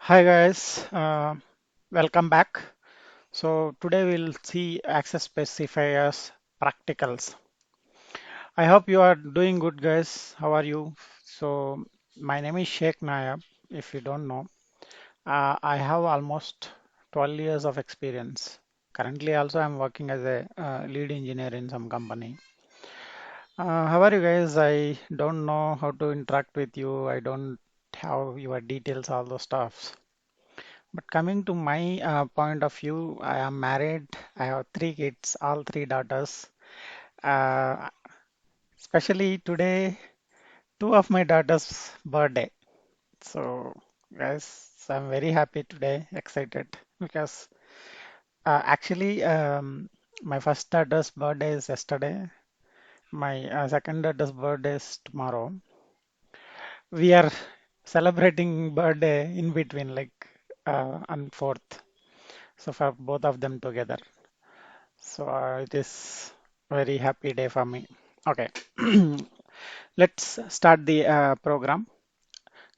Hi guys, welcome back. So today we'll see access specifiers practicals. I hope you are doing good guys. How are you? So my name is Sheikh Nayab, if you don't know. I have almost 12 years of experience. Currently also I'm working as a lead engineer in some company. How are you guys? I don't know how to interact with you. I don't have your details, all those stuffs. But coming to my point of view, I am married. I have three kids, all three daughters. Uh, Especially today, two of my daughters' birthday. So, guys, I'm very happy today, excited because actually, my first daughter's birthday is yesterday. My second daughter's birthday is tomorrow. We are celebrating birthday in between, like on fourth. So for both of them together. So it is very happy day for me. Okay, let's start the program.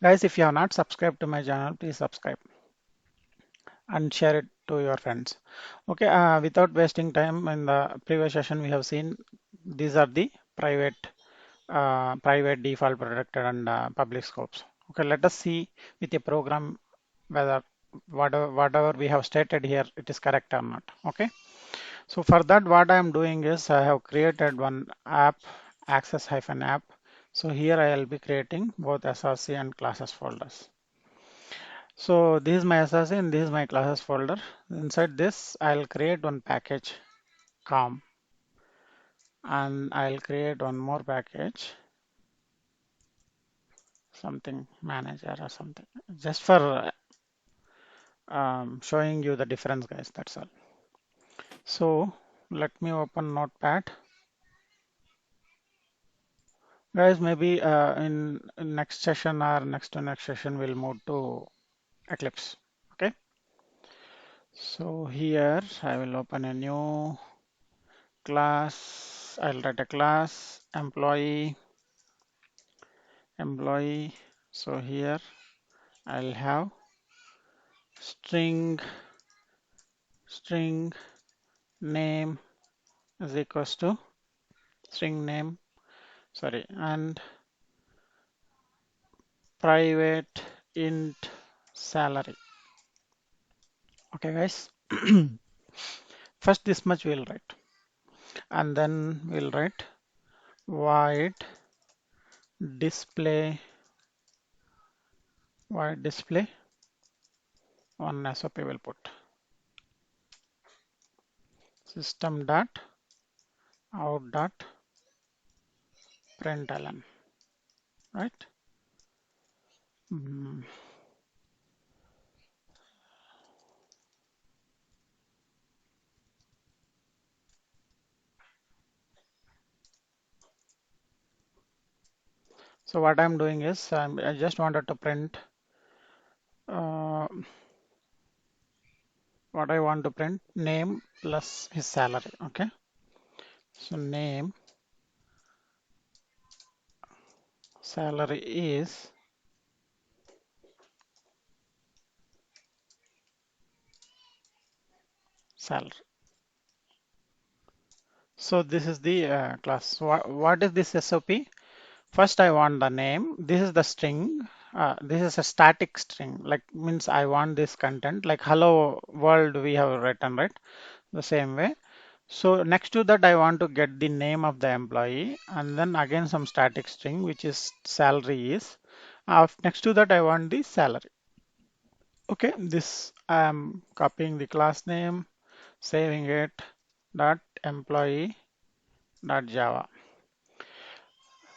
Guys, if you have not subscribed to my channel, please subscribe and share it to your friends. Okay, without wasting time, in the previous session we have seen these are the private default protected and public scopes. Okay, let us see with a program whether whatever we have stated here it is correct or not. Okay. So for that, what I am doing is I have created one app, access-app. So here I will be creating both SRC and classes folders. So this is my SRC and this is my classes folder. Inside this, I'll create one package, com, and I'll create one more package, something manager or something, just for showing you the difference, guys. That's all. So let me open Notepad. Guys, maybe in next session or next to next session, we'll move to Eclipse. Okay. So here I will open a new class. I'll write a class employee. So here I'll have string string name is equals to string name. Sorry, and private int salary. Okay, guys. First, this much we'll write, and then we'll write void display one SOP will put system dot out dot println, right? Mm. So what I'm doing is I just wanted to print uh, what I want to print name plus his salary. Okay, so name salary is salary. So this is the class. What is this SOP? First, I want the name. This is the string. This is a static string, like means I want this content, like hello world we have written, right? The same way. So next to that, I want to get the name of the employee and then again some static string, which is salary is. Next to that, I want the salary. Okay, this I am copying the class name, saving it, dot employee dot Java.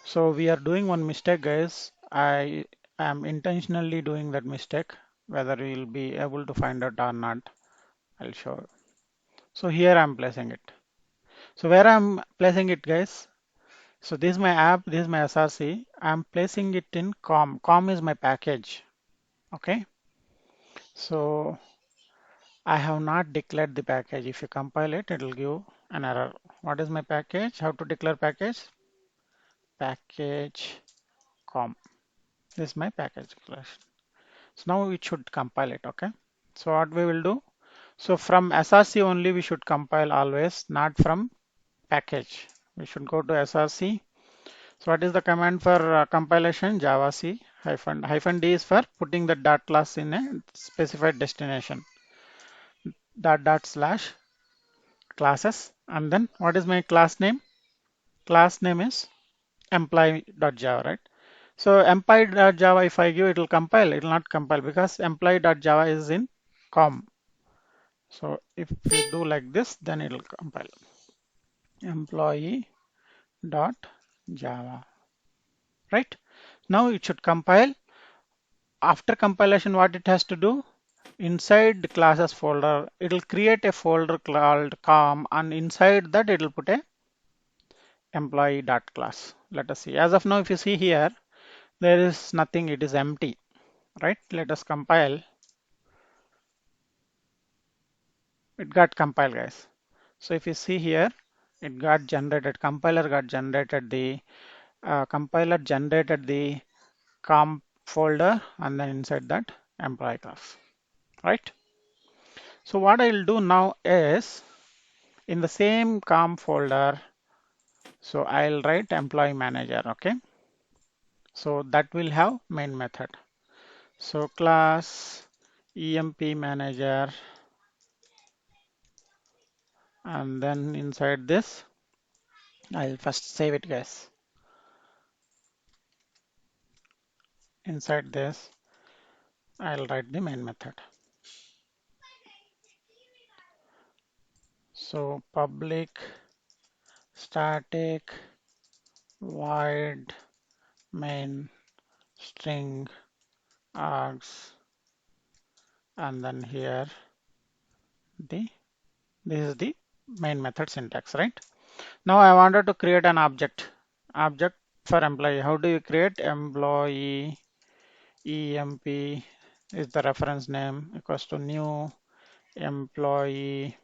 So we are doing one mistake, guys. I am intentionally doing that mistake. Whether we'll be able to find it or not, I'll show. So here I'm placing it. So where I'm placing it, guys? So this is my app, this is my SRC. I'm placing it in com. Com is my package. Okay. So I have not declared the package. If you compile it, it will give an error. What is my package? How to declare package? Package com. This is my package declaration. So now it should compile it. Okay. So what we will do? So from SRC only we should compile always, not from package. We should go to SRC. So what is the command for compilation? Java C hyphen D is for putting the dot class in a specified destination. Dot slash classes. And then what is my class name? Class name is employee.java, right? So employee.java, if I give, it will compile. It will not compile because employee.java is in COM. So if we do like this, then it will compile. Employee.java, right? Now it should compile. After compilation, what it has to do? Inside the classes folder, it will create a folder called com, and inside that it will put a employee.class. Let us see. As of now, if you see here, there is nothing, it is empty, right? Let us compile. It got compiled, guys. So if you see here, it got generated, compiler got generated, the compiler generated the com folder, and then inside that employee class, right? So what I'll do now is in the same com folder, so I'll write employee manager. Okay, so that will have main method. So class emp manager, and then inside this I'll first save it, guys. Inside this I'll write the main method. So public static void main string args, and then here the this is the main method syntax, right? Now I wanted to create an object for employee. How do you create? Employee emp is the reference name equals to new employee.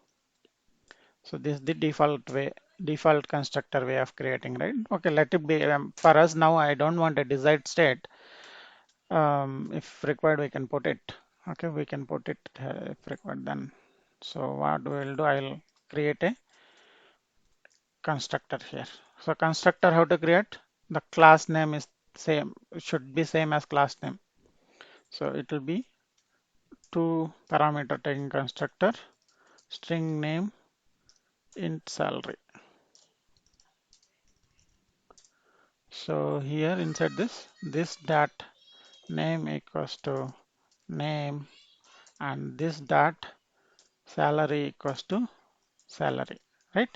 So this is the default constructor way of creating, right? Okay, let it be. For us now, I don't want a desired state. If required, we can put it. Okay, we can put it if required then. So what we'll do, I'll create a constructor here. So constructor, how to create? The class name is same. It should be same as class name. So it will be 2 parameter taking constructor, string name, int salary. So here inside this dot name equals to name, and this dot salary equals to salary, right?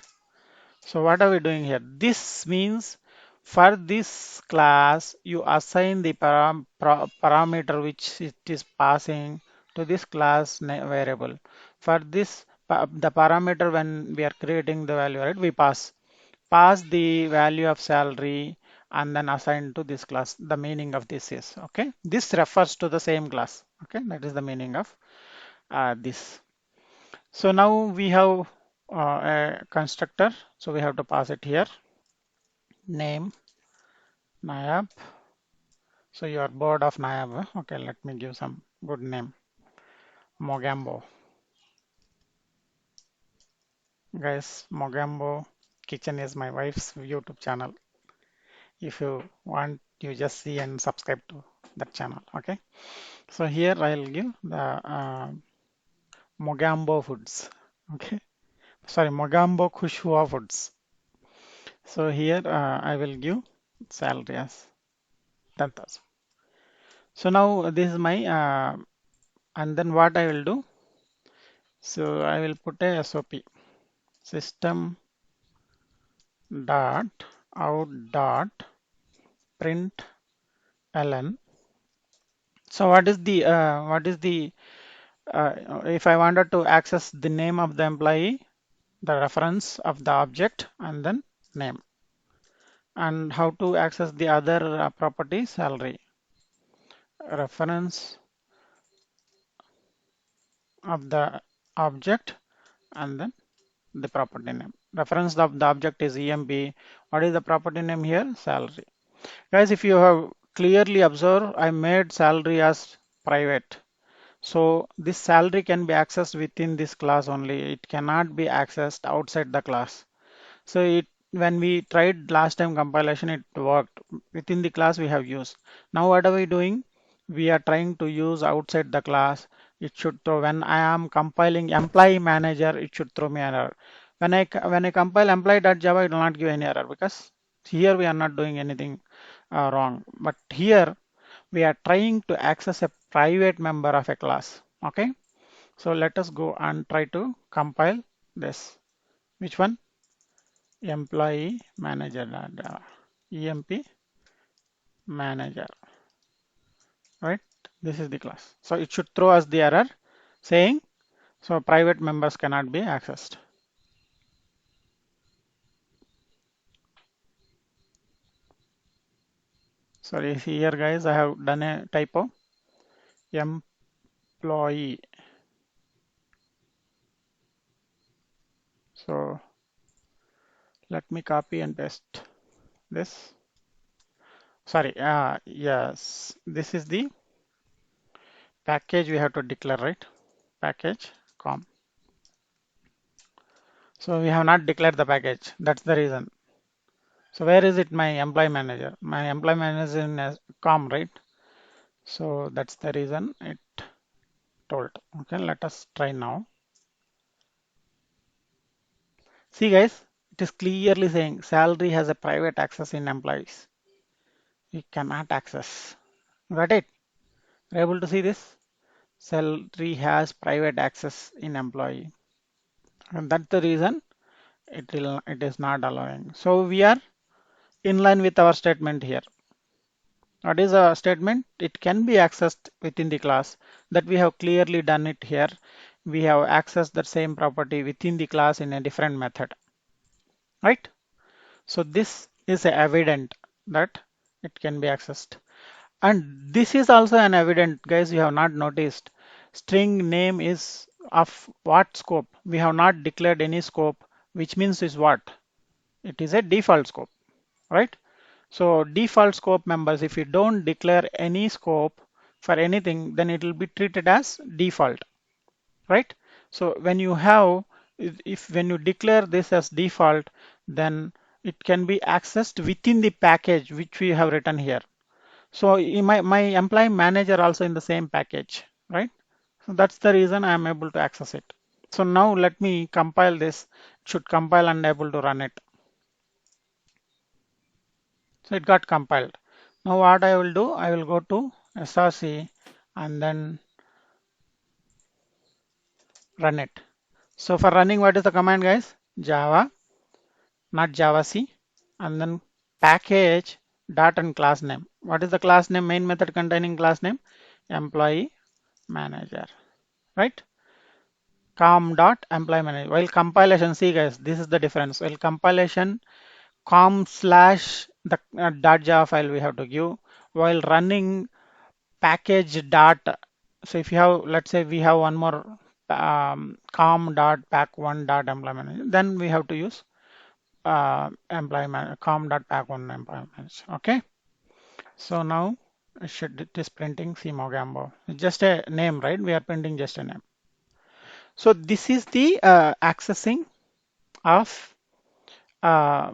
So what are we doing here? This means for this class you assign the parameter which it is passing to this class variable. For this the parameter, when we are creating the value, right, we pass the value of salary and then assign to this class. The meaning of this is, okay, this refers to the same class. Okay, that is the meaning of this. So now we have a constructor, so we have to pass it here, name Nayab. So you are bored of Nayab, huh? Okay, let me give some good name, Mogambo. Guys, Mogambo Kitchen is my wife's YouTube channel. If you want, you just see and subscribe to that channel. Okay, so here I'll give the Mogambo Foods. Okay, sorry, Mogambo Khushua Foods. So here I will give salary as 10,000. So now this is my and then what I will do? So I will put a SOP, system dot out dot print ln. So what is the if I wanted to access the name of the employee, the reference of the object, and then name, and how to access the other property, salary, reference of the object, and then the property name. Reference of the object is EMP. What is the property name here? Salary. Guys, if you have clearly observed, I made salary as private. So this salary can be accessed within this class only. It cannot be accessed outside the class. So when we tried last time compilation, it worked. Within the class we have used. Now what are we doing? We are trying to use outside the class. It should throw, when I am compiling employee manager, it should throw me an error. When I compile employee.java, it will not give any error because here we are not doing anything wrong. But here we are trying to access a private member of a class. Okay. So let us go and try to compile this. Which one? Employee manager, EMP manager, right? This is the class. So it should throw us the error saying, so private members cannot be accessed. Sorry, see here guys, I have done a typo. Employee. So let me copy and paste this. Sorry, yes, this is the package we have to declare, right? Package com. So we have not declared the package. That's the reason. So where is it? My employee manager. My employee manager is in com, right? So that's the reason it told. Okay, let us try now. See guys, it is clearly saying salary has a private access in employees. We cannot access. Got it? Are you able to see this? Salary has private access in employee. And that's the reason it is not allowing. So we are in line with our statement here. What is a statement? It can be accessed within the class. That we have clearly done it here. We have accessed the same property within the class in a different method, right? So this is evident that it can be accessed. And this is also an evident, guys, you have not noticed. String name is of what scope? We have not declared any scope, which means is what? It is a default scope, right? So default scope members, if you don't declare any scope for anything, then it will be treated as default, right? So when you have, if when you declare this as default, then it can be accessed within the package which we have written here. So in my employee manager also in the same package, right? So that's the reason I am able to access it. So now let me compile this. It should compile and able to run it. So it got compiled. Now what I will do, I will go to src and then run it. So for running, what is the command, guys? Java, not javac, and then package dot and class name. What is the class name? Main method containing class name? Employee manager, right? Com dot employee manager. While compilation, see guys, this is the difference. While compilation, com slash the dot java file we have to give. While running package dot, so if you have, let's say we have one more com dot pack one dot employee manager, then we have to use com dot pack one employee manager. Okay. So now it is printing Simogambo. It's just a name, right? We are printing just a name. So this is the accessing of a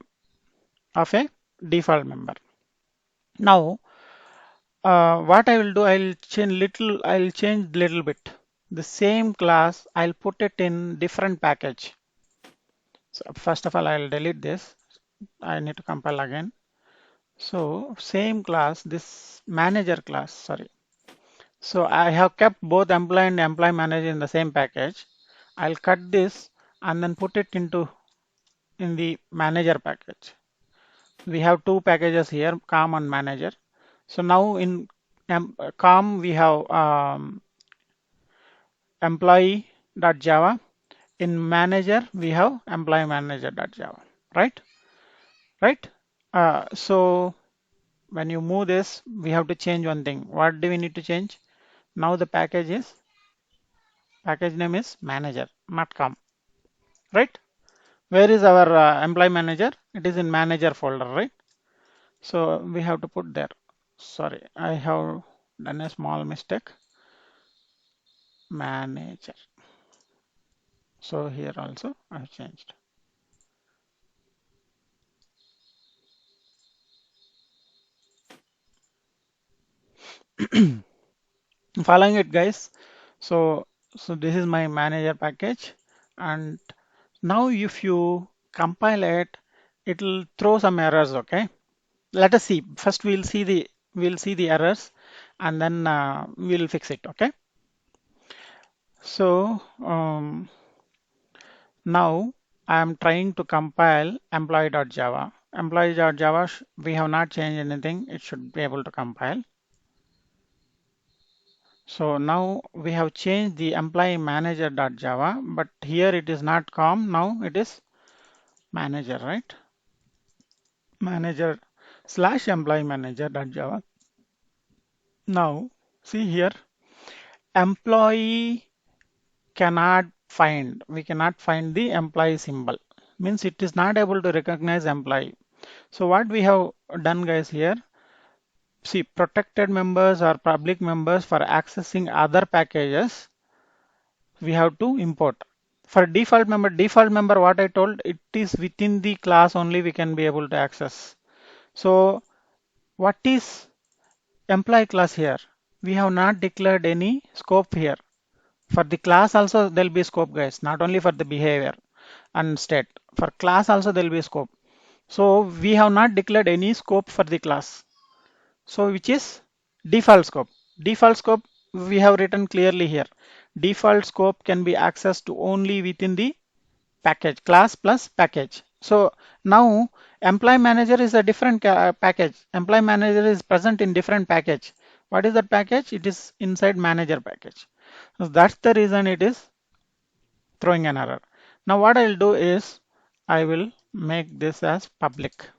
default member. Now what I will do, I'll change little bit. The same class, I'll put it in different package. So first of all, I'll delete this. I need to compile again. So same class, this manager class, sorry. So I have kept both employee and employee manager in the same package. I'll cut this and then put it in the manager package. We have two packages here, com and manager. So now in com we have employee.java. In manager we have employee manager.java, right? Right? So when you move this, we have to change one thing. What do we need to change? Now the package name is manager, not com, right? Where is our employee manager? It is in manager folder, right? So we have to put there. Sorry, I have done a small mistake. manager. So here also I've changed. Following it, guys. So this is my manager package, and now if you compile it, it'll throw some errors. Okay, let us see. First, we'll see the errors, and then we'll fix it. Okay. So now I am trying to compile employee.java. Employee.java, we have not changed anything. It should be able to compile. So now we have changed the employee manager.java, but here it is not com, now it is manager, right? Manager slash employee manager.java. Now see here, employee we cannot find the employee symbol. Means it is not able to recognize employee. So what we have done, guys, here, see, protected members or public members for accessing other packages we have to import. For default member, what I told, it is within the class only we can be able to access. So what is employee class here? We have not declared any scope here. For the class also there will be scope, guys, not only for the behavior and state. For class also there will be scope. So we have not declared any scope for the class. So which is default scope. Default scope we have written clearly here. Default scope can be accessed to only within the package, class plus package. So now employee manager is a different package. Employee manager is present in different package. What is that package? It is inside manager package. So that's the reason it is throwing an error. Now what I'll do is I will make this as public.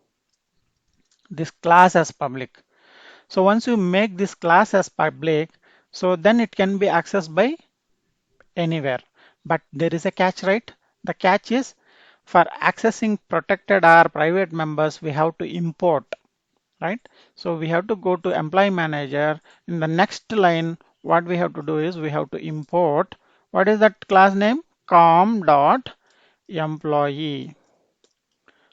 This class as public. So once you make this class as public, so then it can be accessed by anywhere. But there is a catch, right? The catch is for accessing protected or private members, we have to import, right? So we have to go to employee manager. In the next line, what we have to do is we have to import. What is that class name? Com dot employee.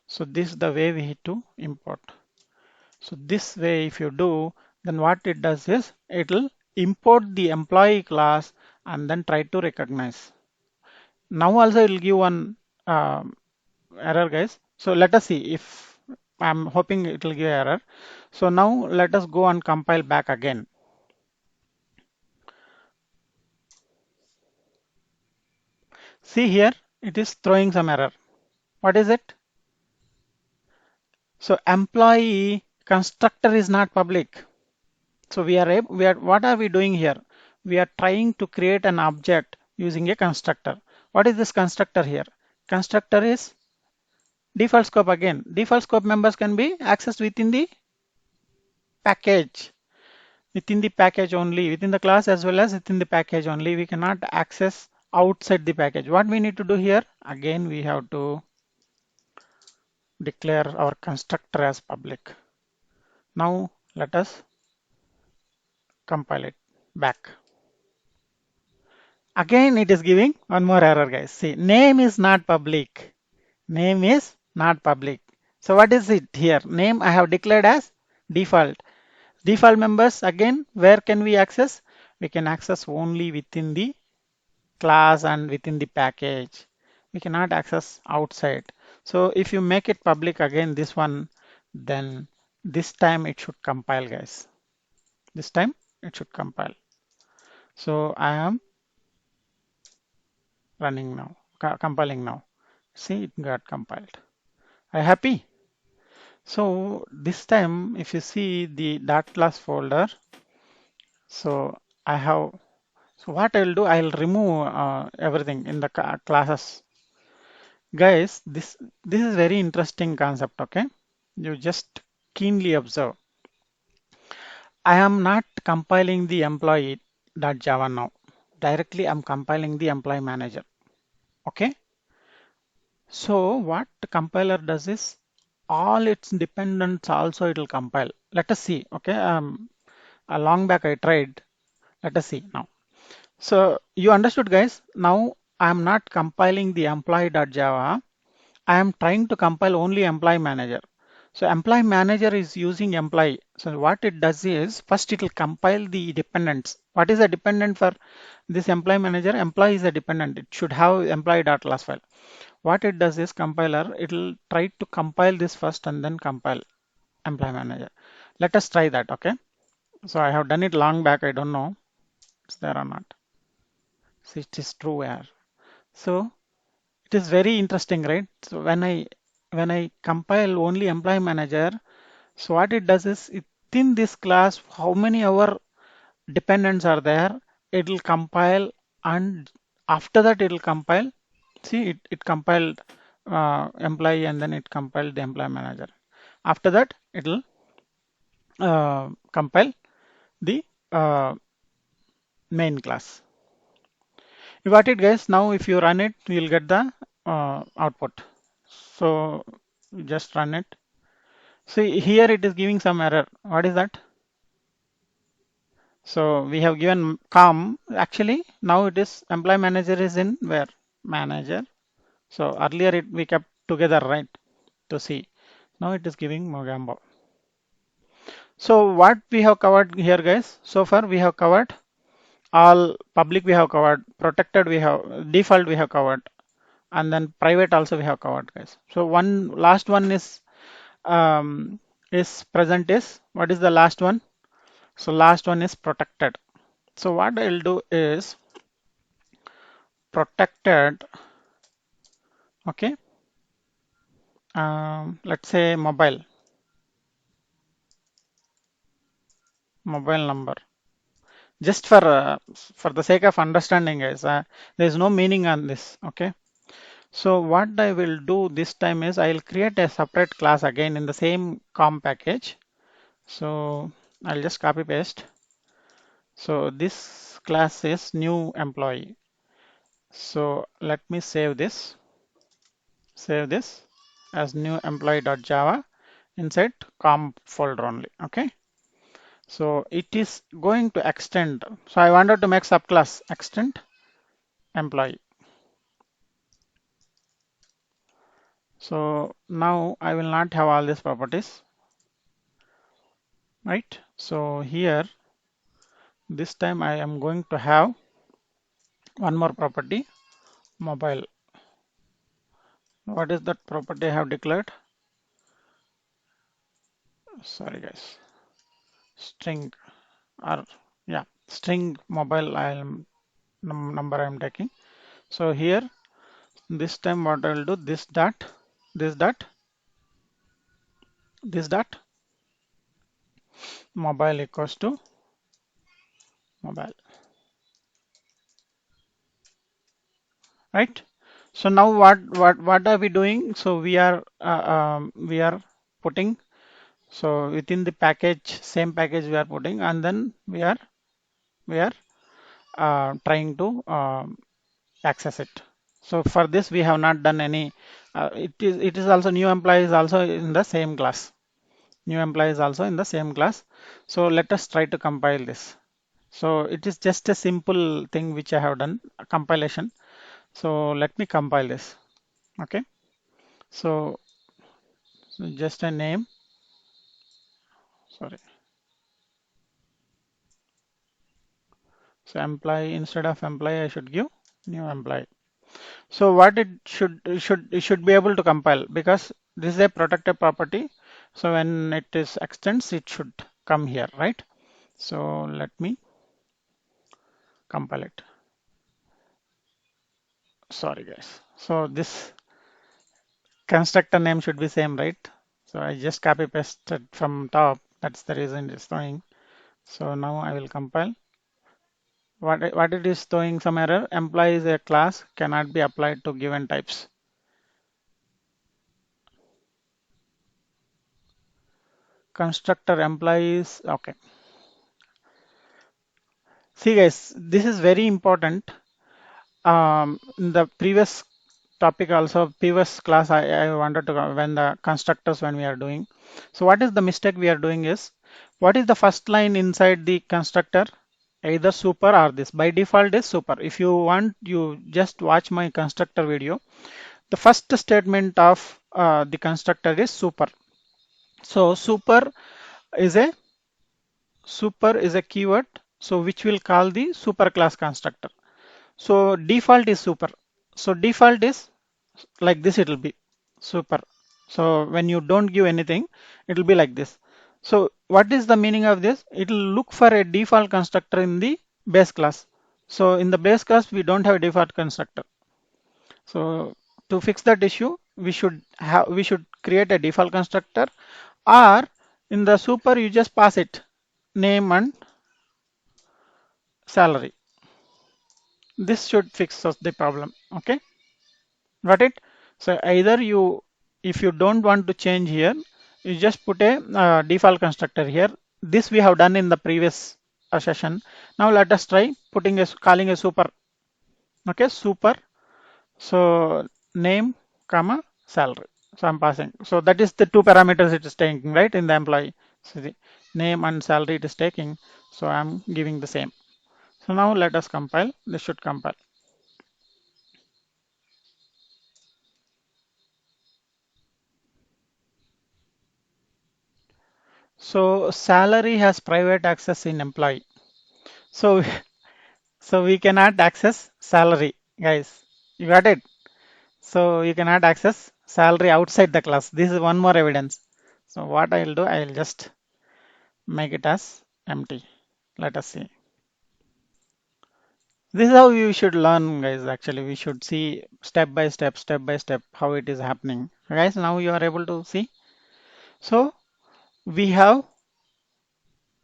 So this is the way we need to import. So this way, if you do, then what it does is it will import the employee class and then try to recognize. Now also it will give one error, guys. So let us see if I'm hoping it will give error. So now let us go and compile back again. See here, it is throwing some error. What is it? So employee constructor is not public. So what are we doing here? We are trying to create an object using a constructor. What is this constructor here? Constructor is default scope again. Default scope members can be accessed within the package. Within the package only, within the class as well as within the package only. We cannot access outside the package. What we need to do here? Again, we have to declare our constructor as public. Now let us compile it back. Again, it is giving one more error, guys. See, name is not public. Name is not public. So what is it here? Name I have declared as default. Default members, again, where can we access? We can access only within the class and within the package. We cannot access outside. So if you make it public again, this one, then this time it should compile, guys. This time it should compile. So I am running now, compiling now. See, it got compiled. Are you happy? So this time, if you see the dot class folder, so I have, so what I'll do, I'll remove everything in the classes. Guys, this is very interesting concept, okay? You just keenly observe. I am not compiling the employee.java now. Directly, I'm compiling the employee manager, okay? So what the compiler does is all its dependents also it will compile. Let us see. Okay. A long back I tried. Let us see now. So you understood, guys. Now I am not compiling the employee.java. I am trying to compile only employee manager. So employee manager is using employee. So what it does is first it will compile the dependents. What is a dependent for this employee manager? Employee is a dependent. It should have employee.class file. What it does is compiler, it will try to compile this first and then compile employee manager. Let us try that, okay? So I have done it long back. I don't know it's there or not. So it is true error. So it is very interesting, right? So when I compile only employee manager, so what it does is within this class, how many our dependents are there, it will compile, and after that it will compile. See, it compiled employee and then it compiled the employee manager. After that, it will compile the uh, main class. You got it, guys. Now if you run it, you'll get the output. So just run it. See, here it is giving some error. What is that? So we have given com. Actually, now it is employee manager is in where? Manager. So earlier we kept together, right? To see. Now it is giving Mogambo. So what we have covered here, guys? So far we have covered all public, we have covered, protected we have, default we have covered, and then private also we have covered, guys. So one last one is present is, what is the last one? So last one is protected. So what I'll do is protected, okay, let's say mobile number, just for the sake of understanding, guys. There is no meaning on this, okay. So what I will do this time is I'll create a separate class again in the same com package. So I'll just copy paste. So this class is new employee. So let me save this as new employee.java inside com folder only. Okay. So it is going to extend. So I wanted to make subclass extend employee. So now I will not have all these properties, right? So here this time I am going to have one more property, mobile. What is that property I have declared? Sorry, guys. String, or yeah, string mobile I am number I am taking. So here this time what I will do, this dot this dot mobile equals to mobile, right? So now what are we doing? So we are putting, so within the package, same package we are putting, and then we are trying to access it. So for this we have not done any. It is also new employee is also in the same class. New employee is also in the same class. So let us try to compile this. So it is just a simple thing which I have done, a compilation. So let me compile this. Okay. So, so just a name. Sorry. So employee, instead of employee I should give new employee. So what it should be able to compile, because this is a protected property. So when it is extends, it should come here, right? So let me compile it. Sorry, guys. So this constructor name should be same, right? So I just copy pasted from top. That's the reason it's throwing. So now I will compile. What it is throwing some error. Employee is a class, cannot be applied to given types. Constructor employees. Okay. See, guys, this is very important. In the previous topic also, previous class, I wanted to when the constructors when we are doing. So what is the mistake we are doing is, what is the first line inside the constructor? either super or this. By default is super. If you want, you just watch my constructor video. The first statement of the constructor is super. So is a super is a keyword, so which will call the super class constructor. So default is super. So default is like this, it will be super. So when you don't give anything, it will be like this. So what is the meaning of this? It will look for a default constructor in the base class. So in the base class, we don't have a default constructor. So to fix that issue, we should create a default constructor, or in the super you just pass it name and salary. This should fix us the problem. Okay, got it? So either you, if you don't want to change here, you just put a default constructor here. This we have done in the previous session. Now let us try putting a calling a super. Okay, super. So name comma salary. So I'm passing. So that is the two parameters it is taking, right, in the employee. So the name and salary it is taking. So I'm giving the same. So now let us compile. This should compile. So salary has private access in employee. So so we cannot access salary, guys. You got it? So you cannot access salary outside the class. This is one more evidence. So what I'll do, I'll just make it as empty. Let us see. This is how you should learn, guys. Actually, we should see step by step, how it is happening. Guys, now you are able to see. So we have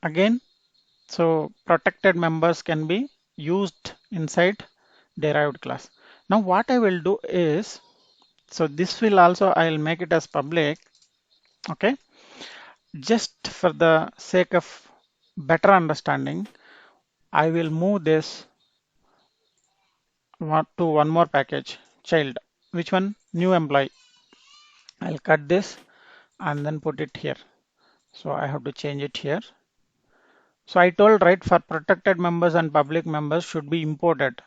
again, so protected members can be used inside derived class. Now what I will do is, so this will also, I'll make it as public. Okay. Just for the sake of better understanding, I will move this to one more package, child. Which one? New employee. I'll cut this and then put it here. So I have to change it here. So I told, right, for protected members and public members should be imported.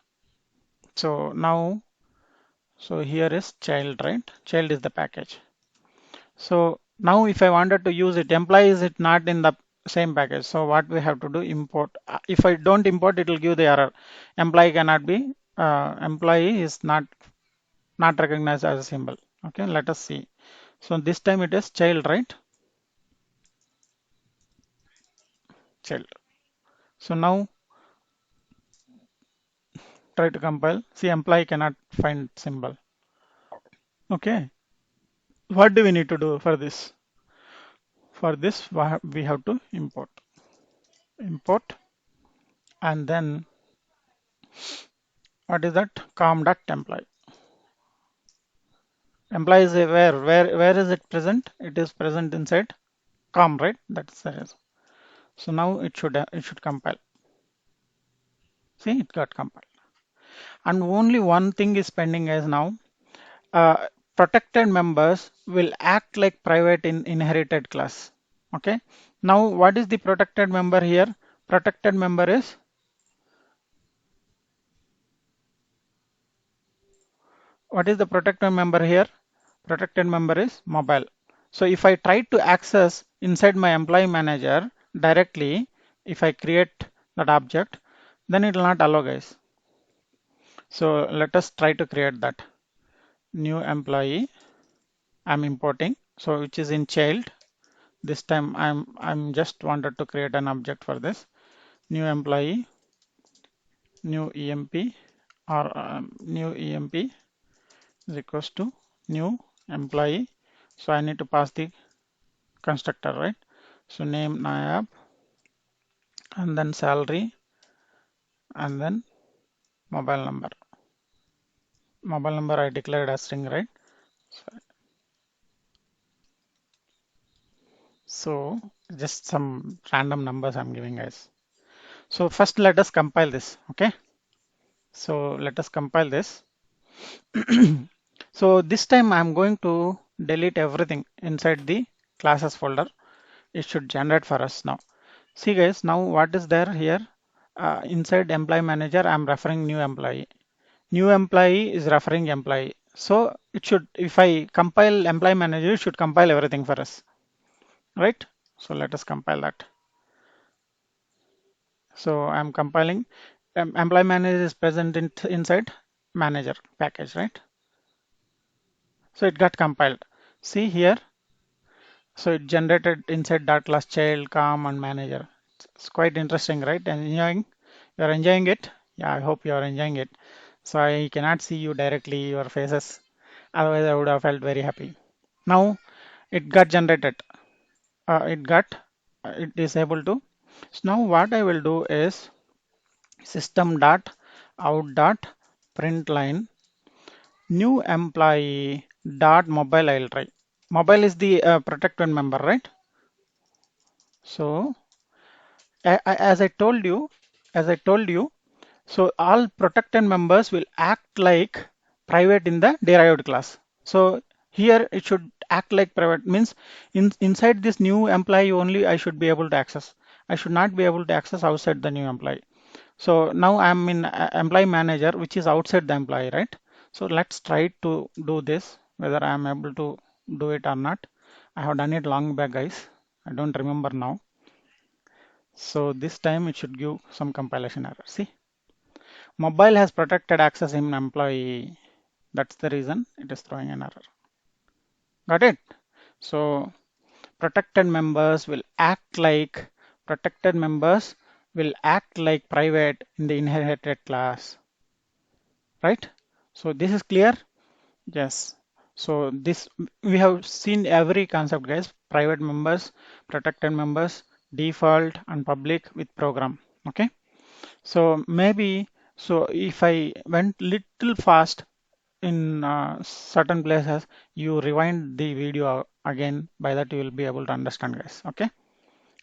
So now, so here is child, right? Child is the package. So now if I wanted to use it, employee is it not in the same package. So what we have to do, import. If I don't import, it will give the error. Employee cannot be, employee is not recognized as a symbol. Okay, let us see. So this time it is child, right? Child. So now try to compile. See, employee cannot find symbol. Okay. What do we need to do for this? For this, we have to import. Import, and then what is that? Com.employee. Employee is where is it present? It is present inside com, right? That's the reason. So now it should compile. See, it got compiled. And only one thing is pending as now. Protected members will act like private in inherited class. Okay. Now what is the protected member here? Protected member is, what is the protected member here? Protected member is mobile. So if I try to access inside my employee manager directly, if I create that object, then it will not allow, guys. So let us try to create that. New employee, I'm importing, so which is in child. This time I'm just wanted to create an object for this. New employee, new EMP, or new EMP is equals to new employee. So I need to pass the constructor, right? So name Nayab, and then salary, and then mobile number. Mobile number I declared as string, right? So just some random numbers I'm giving, guys. So first let us compile this. Okay. So let us compile this. So this time I'm going to delete everything inside the classes folder. It should generate for us now. See, guys, now what is there here? inside employee manager, I'm referring new employee. New employee is referring employee. So it should, if I compile employee manager, it should compile everything for us, right? So let us compile that. So I'm compiling. Employee manager is present inside manager package, right? So it got compiled. See here. So it generated inside that class child, com, and manager. It's quite interesting, right? And enjoying. You're enjoying it. Yeah, I hope you're enjoying it. So I cannot see you directly, your faces. Otherwise, I would have felt very happy. Now it got generated. It is able to. So now what I will do is system dot out dot print line new employee dot mobile. I'll try. Mobile is the protected member, right? So as I told you, so all protected members will act like private in the derived class. So here it should act like private means inside this new employee only I should be able to access. I should not be able to access outside the new employee. So now I'm in employee manager, which is outside the employee, right? So let's try to do this, whether I'm able to do it or not. I have done it long back, guys. I don't remember now. So this time it should give some compilation error. See, mobile has protected access in employee. That's the reason it is throwing an error. Got it? So protected members will act like private in the inherited class, right? So this is clear. Yes. So this we have seen every concept, guys. Private members, protected members, default and public with program. Okay. So maybe so if I went little fast in certain places, you rewind the video again. By that you will be able to understand, guys. Okay.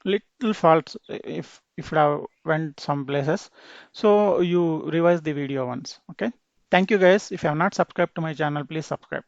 Little faults if you have went some places. So you revise the video once. Okay. Thank you, guys. If you have not subscribed to my channel, please subscribe.